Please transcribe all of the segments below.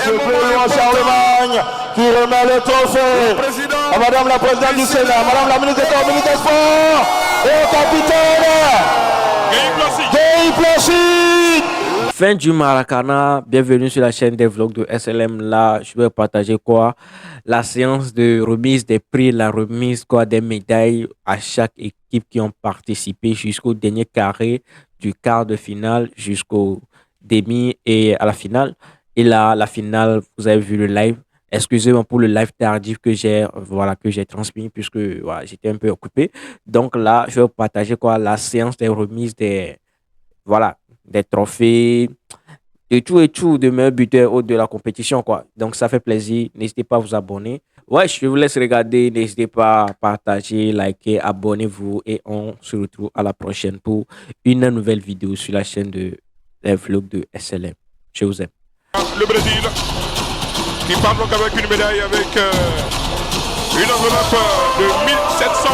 Monsieur Benoît Charlemagne qui remet le trophée à Madame la Présidente du Sénat, Madame la Ministre des Communautés des Sports et au capitaine Guy Placide. Fin du Maracana, bienvenue sur la chaîne des vlogs de SLM. Là, je vais partager quoi? La séance de remise des prix, la remise quoi des médailles à chaque équipe qui ont participé jusqu'au dernier carré du quart de finale jusqu'au demi et à la finale. Et là, la finale, vous avez vu le live. Excusez-moi pour le live tardif que j'ai transmis puisque voilà, j'étais un peu occupé. Donc là, je vais partager quoi la séance des remises des trophées, de tout et tout, de meilleurs buteurs de la compétition quoi. Donc ça fait plaisir. N'hésitez pas à vous abonner. Ouais, je vous laisse regarder. N'hésitez pas à partager, liker, abonnez-vous et on se retrouve à la prochaine pour une nouvelle vidéo sur la chaîne de les vlogs de SLM. Je vous aime. Le Brésil qui part donc avec une médaille avec une enveloppe de $1 700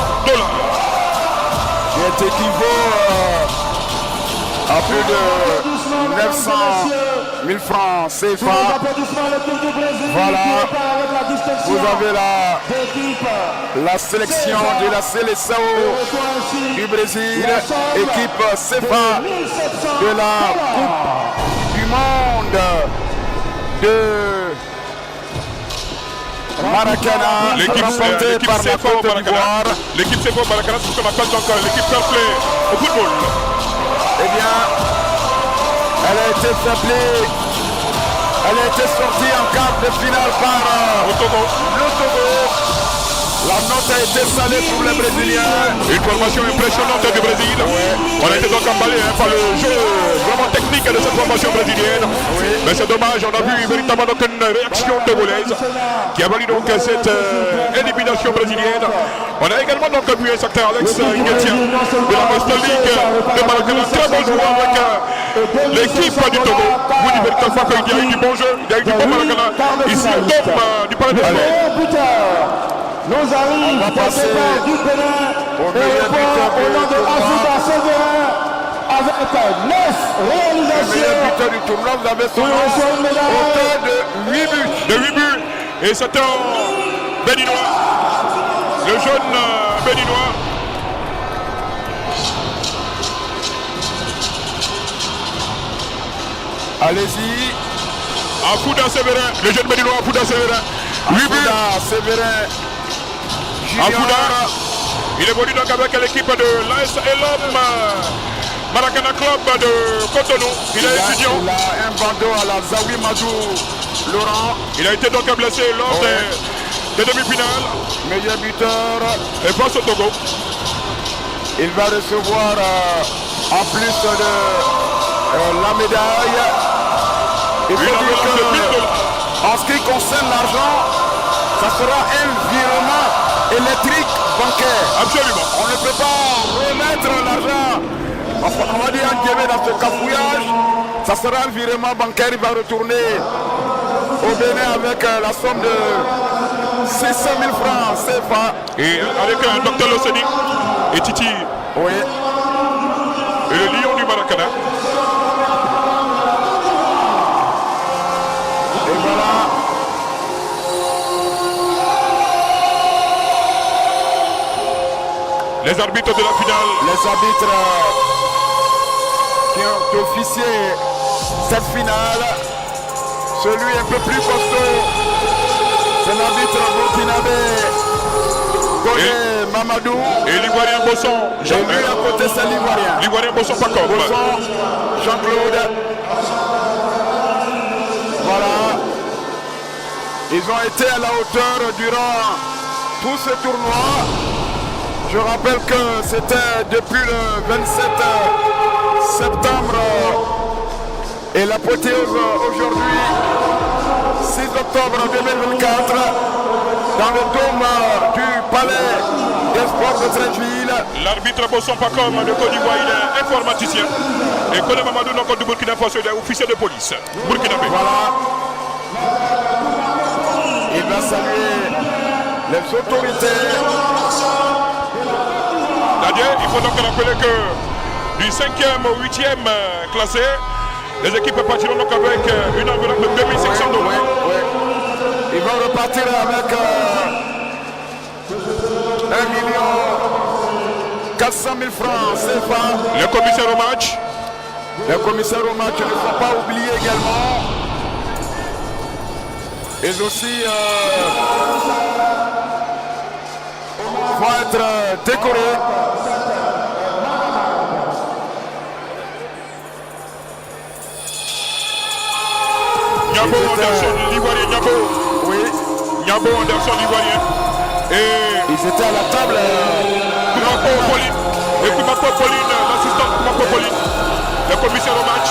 qui équivaut à plus de 900 000 francs CFA. Voilà, vous avez la sélection de la CLSAO du Brésil, équipe CFA de la Coupe du Monde de Maracana, l'équipe remportée par la Côte d'Ivoire. L'équipe CFA Maracana, c'est ce qu'on appelle donc l'équipe fair play au football. Eh bien, elle a été fair-play. Elle a été sortie en quart de finale par le Togo. La note a été salée pour les Brésiliens. Une formation impressionnante du Brésil. Ouais. On a été donc emballé par le jeu vraiment technique de cette formation brésilienne. Oui. Mais c'est dommage, on a vu véritablement donc une réaction togolaise qui a valu donc cette élimination brésilienne. On a également donc vu un certain Alex Nguetia de la Master League de Maracana. Très bon joueur avec l'équipe du Togo. Vous dites véritablement qu'il y a eu du bon jeu, il y a eu du bon Maracana. Ici, au top du Palais des Sports. Nous arrivons à passer du Bénin au nom de Azuba Sévérin avec 9 réalisations. Le buteur du tournoi, vous avez son auteur de 8 buts. De 8 buts. Et c'est un Béninois, le jeune Béninois. Allez-y. Afouda Sévérin, le jeune Béninois Afouda Sévérin. 8 buts. Sévérin. Afouda, il évolue donc avec l'équipe de l'AS Elam Maracana Club de Cotonou. Il est étudiant. Il a un bandeau à la Zawi Madou Laurent. Il a été donc blessé lors des demi-finales. Meilleur buteur. Et face au Togo. Il va recevoir en plus de la médaille. Il faut dire que en ce qui concerne l'argent, ça sera un virement électrique bancaire. Absolument. On ne peut pas remettre l'argent. On va dire en Guémé dans ce cafouillage. Ça sera un virement bancaire. Il va retourner au Bénin avec la somme de 600 000 francs CFA. Et avec un docteur Loseni et Titi. Oui. Et le lion du Maracana. Et voilà. Les arbitres de la finale. Les arbitres qui ont officié cette finale. Celui un peu plus costaud, c'est l'arbitre burkinabé Godé Mamadou. Et l'Ivoirien Bosson. Et lui à côté c'est l'Ivoirien. L'Ivoirien Bosson Paco. Bosson, Jean-Claude. Voilà. Ils ont été à la hauteur durant tout ce tournoi. Je rappelle que c'était depuis le 27 septembre et l'apothéose aujourd'hui, 6 octobre 2024, dans le dôme du Palais des Sports de Treichville. L'arbitre Bosson Pacom de Côte d'Ivoire, il est informaticien. Et Kodé Mamadou, donc du Burkina Faso, il est officier de police burkinabé. Voilà. Il va saluer les autorités. Il faut donc rappeler que du 5e au 8e classé, les équipes partiront donc avec une enveloppe de $2 500. repartir avec 1 400 000 francs CFA. Le commissaire au match. Les commissaires au match ne faut pas oublier également. Ils aussi vont être décorés. Niabo Anderson, l'Ivoirien Niabo. Oui. Niabo Anderson, l'Ivoirien. Et Ils étaient à la table. Kumako Pauline. Et Kumako Pauline, l'assistante Kumako Pauline. Le commissaire au match.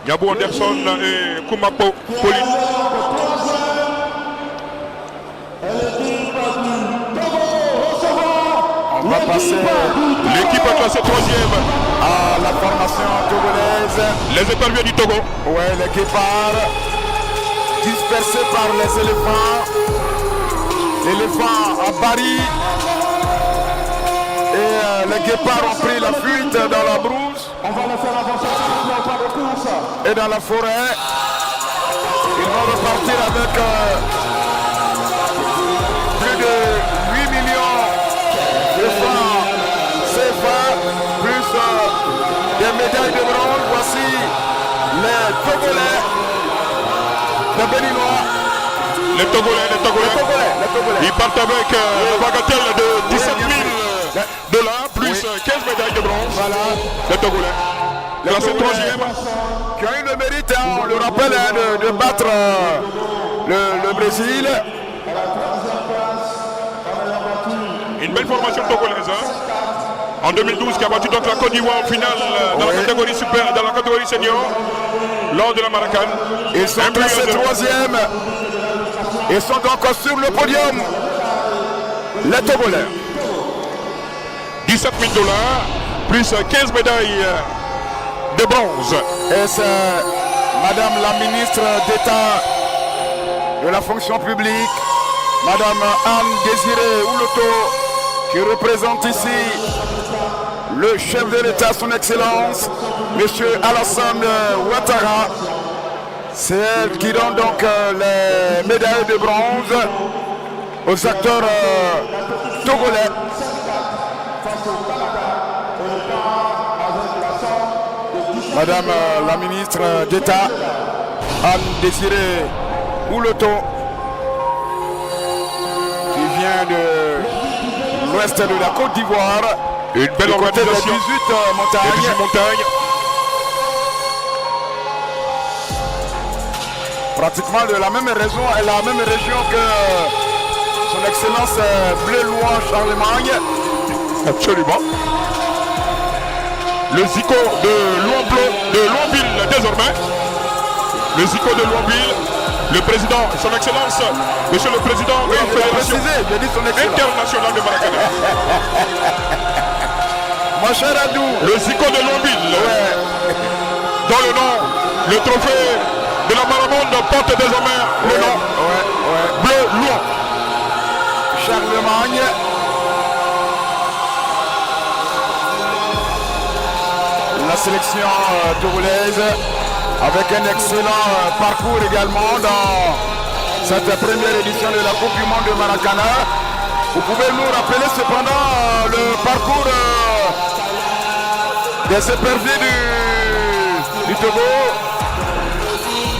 Niabo Anderson et Kumako Pauline. On va passer L'équipe a classé 3e. à la formation togolaise. Les éperviers du Togo. Ouais, les guépards dispersés par les éléphants. L'éléphant a pari. Et les guépards ont pris la fuite dans la brousse. On va le faire avancer de course. Et dans la forêt. Ils vont repartir avec plus de 8 millions de francs CFA, plus des médailles de bronze. Voici les Togolais, les Béninois. Les Togolais. Ils partent avec la bagatelle de 17 000 $, plus 15 médailles de bronze. Voilà. Les Togolais. Classé 3e. Qui ont eu le mérite, hein, on le rappelle, hein, de battre le Brésil. Une belle formation togolaise. Hein. En 2012, qui a battu donc la Côte d'Ivoire en finale dans la catégorie super, dans la catégorie senior, lors de la Maracan. Ils sont classés 3e. Ils sont donc sur le podium. Les Togolais. 17 000 $, plus 15 médailles de bronze. Et c'est Madame la ministre d'État de la fonction publique, Madame Anne Désirée Ouloto, qui représente ici le chef de l'État, son Excellence, Monsieur Alassane Ouattara. C'est elle qui donne donc les médailles de bronze aux acteurs togolais. Madame la ministre d'État, Anne Désirée Ouloto, qui vient de l'ouest de la Côte d'Ivoire, Une belle du côté des 18 organisation. montagnes. Les 18 montagnes. Pratiquement de la même région que son Excellence Bleu-Louan Charlemagne. Absolument. Le Zico de Louanville désormais. Le Zico de Louanville. Le président, son Excellence, Monsieur le Président de la Fédération J'ai dit son Excellence. internationale de Maracanã. Mon cher Adou. Le Zico de Louanville. Ouais. Dans le nom, le trophée de la Maramonde porte désormais le nom Bleu Louan. Charlemagne. La sélection togolaise avec un excellent parcours également dans cette première édition de la Coupe du Monde de Maracanã. Vous pouvez nous rappeler cependant le parcours des éperviers du Togo.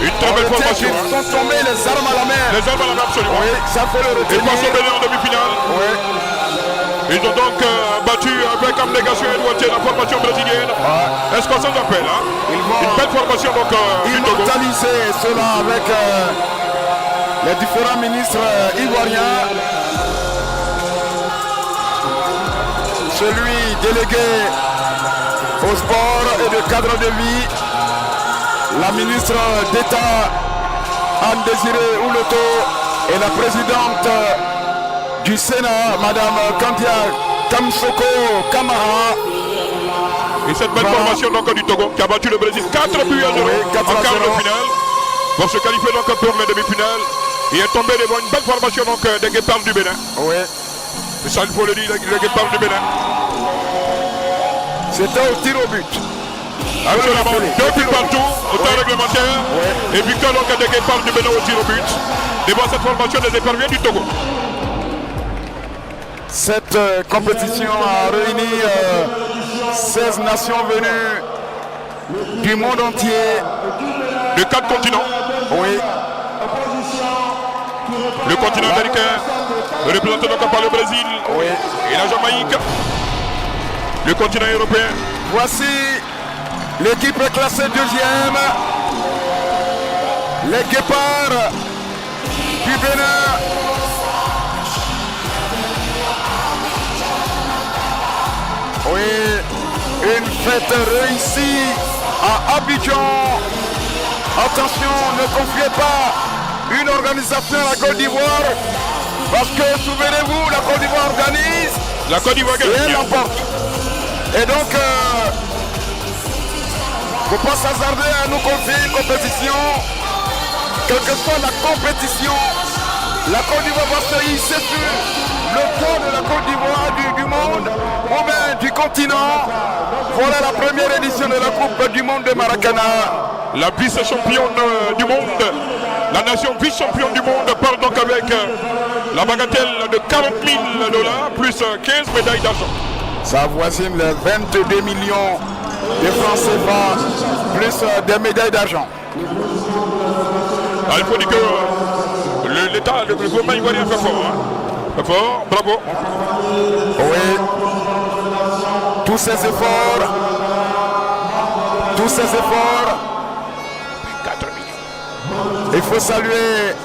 Une très belle formation. Ils sont tombés les armes à la main. Les hommes à la main, absolument. Oui, ça faut le Et retenir. Poisson Bénin en demi-finale. Oui. Ils ont donc battu avec abnégation et droitier la formation brésilienne. Est-ce qu'on s'en appelle hein? Ils vont Une belle formation donc du Togo. immortaliser cela avec les différents ministres ivoiriens. Celui délégué au sport et de cadre de vie, la ministre d'État Anne Désirée Ouloto et la présidente du Sénat, Madame Kandia Kamsoko Kamara. Et cette belle formation donc du Togo qui a battu le Brésil 4 buts à 0 Oui, 4 en à quart 0. de finale pour se qualifier donc pour les demi-finales. Il est tombé devant une belle formation donc des Guépards du Bénin. Oui. Et ça il faut le dire, les Guépards du Bénin. C'était au tir au but. Absolument. 2 buts partout au temps réglementaire. Et victoire donc à des guépards du Bénin au tir au but. Devant cette formation des éperviers du Togo. Cette compétition a réuni 16 nations venues du monde entier. De 4 continents. Oui. Le continent américain, représenté donc par le Brésil et la Jamaïque. Le continent européen. Voici l'équipe classée deuxième. Les guépards du Bénin. Oui, une fête réussie à Abidjan. Attention, ne confiez pas une organisation à la Côte d'Ivoire, parce que souvenez-vous, la Côte d'Ivoire organise, la Côte d'Ivoire et elle l'emporte. Et donc, il ne faut pas s'hasarder à nous confier une compétition. Quelle que soit la compétition, la Côte d'Ivoire va se hisser sur le toit de la Côte d'Ivoire du monde, ou bien du continent. Voilà la première édition de la Coupe du Monde de Maracana. La vice-championne du monde, la nation vice-championne du monde part donc avec la bagatelle de 40 000 $ plus 15 médailles d'argent. Ça avoisine les 22 millions de francs CFA plus des médailles d'argent. Il faut dire que l'État, le gouvernement ivoirien fait fort. Fait fort, bravo. Oui. Tous ces efforts. Il faut saluer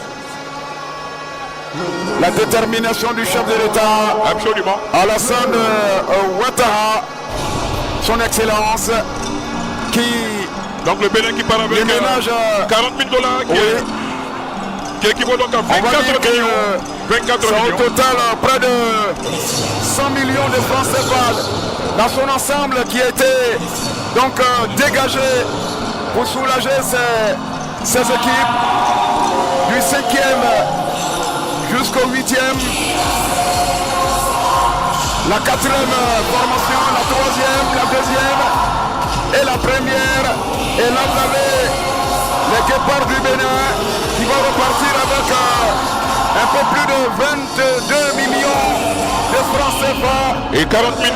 la détermination du chef de l'État, absolument, Alassane Ouattara, son excellence, qui... Donc le Bénin qui part avec 40 000 $ qui équivaut donc à 24 millions. 24 millions. Au total, près de 100 millions de francs CFA dans son ensemble qui a été donc dégagé pour soulager ces équipes du 5e jusqu'au 8e. La 4e formation, la 3e, la 2e et la première. Et là vous avez les guépards du Bénin qui vont repartir avec un peu plus de 22 millions de francs CFA et 40 000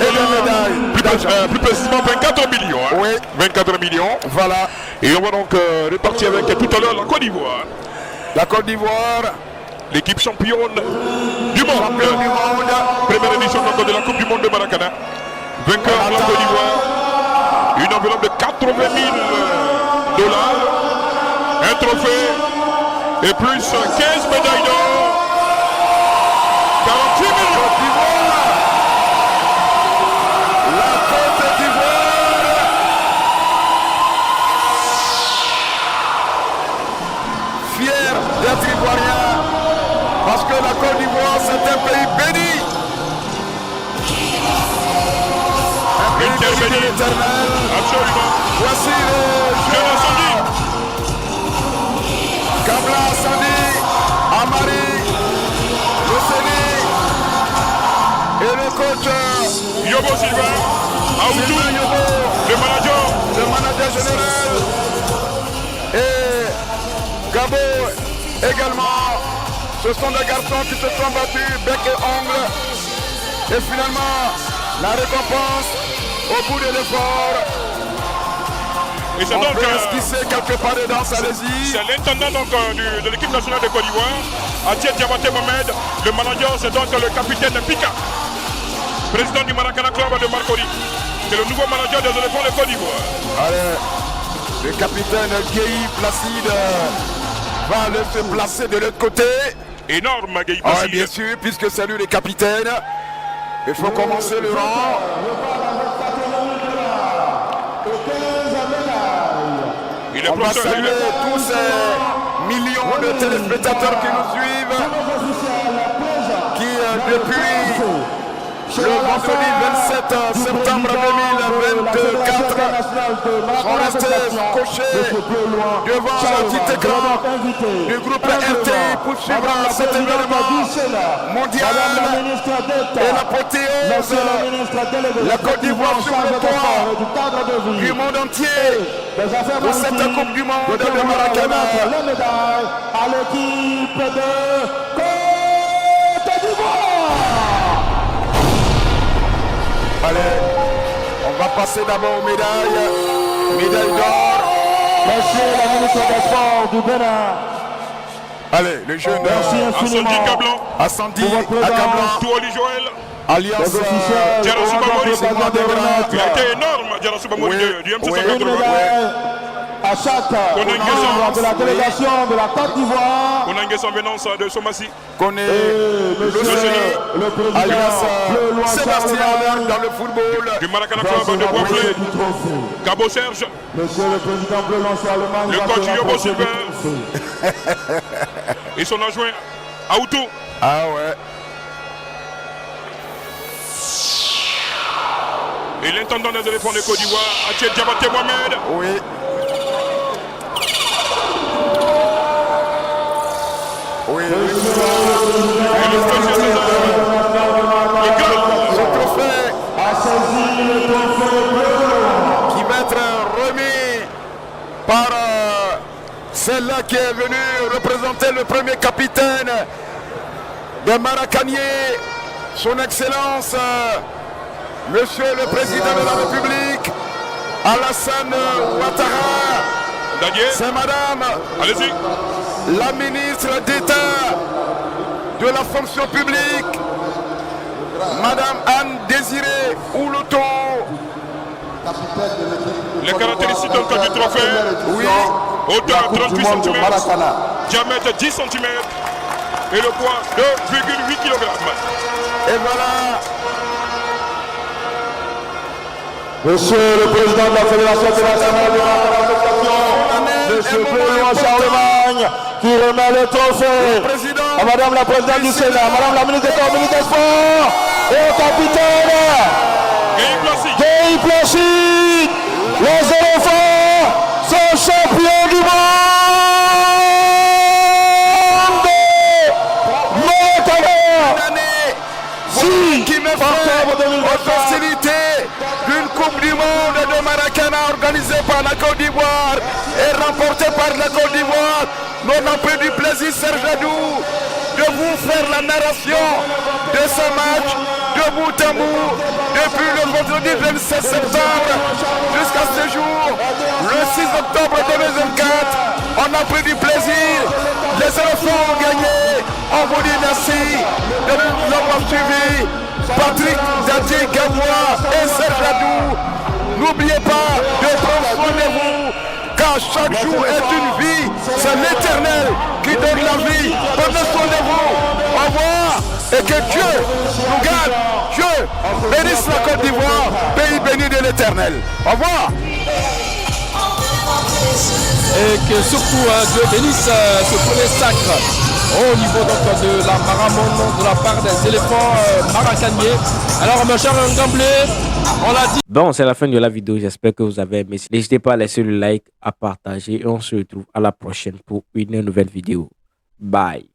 $, plus précisément 24 millions. Hein. Oui. 24 millions. Voilà. Et on va donc repartir avec tout à l'heure la Côte d'Ivoire. La Côte d'Ivoire. L'équipe championne du monde. Première édition de la Coupe du Monde de Maracana. Vainqueur de la Côte d'Ivoire. Une enveloppe de 80 000 $. Un trophée. Et plus 15 médailles d'or. 48 000 $. La Côte d'Ivoire. Fier d'être ivoirien. Parce que la Côte d'Ivoire, c'est un pays béni. Un pays béni de l'Éternel. Absolument. Voici le joueur Kabla Sandi, Amari, le Séné et le coach Yobo Silva, Aoutou, le manager général, et Gabo également. Ce sont des garçons qui se sont battus bec et ongle. Et finalement, la récompense au bout de l'effort. Et c'est on donc peut esquisser quelque part dedans, allez-y. C'est l'intendant donc de l'équipe nationale de Côte d'Ivoire, Atiet Diabaté Mohamed. Le manager, c'est donc le capitaine Pika, président du Maracana Club de Marcory. C'est le nouveau manager des éléphants de Côte d'Ivoire. Allez, le capitaine Guéhi Placide va aller se placer de l'autre côté. Énorme Guéhi Placide. Bien sûr, puisque c'est lui le capitaine. Il faut commencer le rang. On va saluer tous ces millions de téléspectateurs qui nous suivent, qui depuis le vendredi 27 septembre 2024 sont restés cochés devant le petit écran du groupe RTI pour suivre cet événement mondial et l'apothéose. La Côte d'Ivoire sur le toit du monde entier pour cette Coupe du Monde de Maracana. La médaille à l'équipe de Côte d'Ivoire. Allez, on va passer d'abord aux médailles. Médaille d'or. Monsieur le ministre des Sports du Bénin. Allez, le jeune Merci infiniment. Asandi Kablan, Assandi Pour votre présence. Akablan, Touali Joël. Alliance Les officiels Diarra auront Souba donc Mori. l'occasion de Il a remettre été énorme, Diarra Souba Mori Oui, du MC oui. une 180. médaille à chaque membre de la délégation de la Côte d'Ivoire. On a une venance de Somassi. connaît Monsieur le président alias Bleu Loin Sébastien Charlemagne. Allard dans le football. Du Maracana va se Club de rapprocher Boisflé. du trophée. Cabo Serge. Monsieur le président Bleu Loin Charlemagne Le va coach se Yobo rapprocher du Silver. trophée. Et son adjoint Aoutou. Ah ouais. Et l'intendant des éléphants de Côte d'Ivoire, Atié Diabaté Mohamed. Oui. Oui. Et le spécial César. Le gars. Ce trophée A saisi le trophée Bleu Loin. qui va être remis par celle-là qui est venue représenter le premier capitaine des Maracaniers, son Excellence, Monsieur le Président de la République, Alassane Ouattara. Dadier. C'est Madame Allez-y. la ministre d'État de la fonction publique, Madame Anne Désirée Oulouto. Les caractéristiques donc du trophée. Oui, Hauteur 38 cm. Diamètre 10 cm. Et le poids 2,8 kg. et voilà. Monsieur le président de la Fédération internationale de la association, Monsieur Bleu Loin Charlemagne, qui remet le trophée Président à Madame la présidente du Sénat, Madame la ministre des Communautés des Sports et au capitaine Guy Plassi. Guy Placide. Les éléphants sont champions du monde. Maintenant, année si, qui me octobre fait 2024, aux facilités d'une Coupe du Monde de Maracana organisée par la Côte d'Ivoire et remportée par la Côte d'Ivoire. Nous avons pris du plaisir, Serge Adou, de vous faire la narration de ce match de bout en bout depuis le vendredi 27 septembre jusqu'à ce jour, le 6 octobre 2024. On a pris du plaisir. Les éléphants ont gagné. On vous dit merci de nous avoir suivis. Patrick Dadier Gaboua et Serge Adou. N'oubliez pas de prendre soin de vous, car chaque jour est une vie. C'est l'Éternel qui donne la vie. Prenez soin de vous. Au revoir. Et que Dieu nous garde. Dieu bénisse la Côte d'Ivoire, pays béni de l'Éternel. Au revoir. Et que surtout Dieu bénisse ce premier sacre au niveau donc, de la Maramonde de la part des éléphants maracaniers. Alors mon cher Ngamblé, on l'a dit. Bon, c'est la fin de la vidéo. J'espère que vous avez aimé. N'hésitez pas à laisser le like, à partager et on se retrouve à la prochaine pour une nouvelle vidéo. Bye.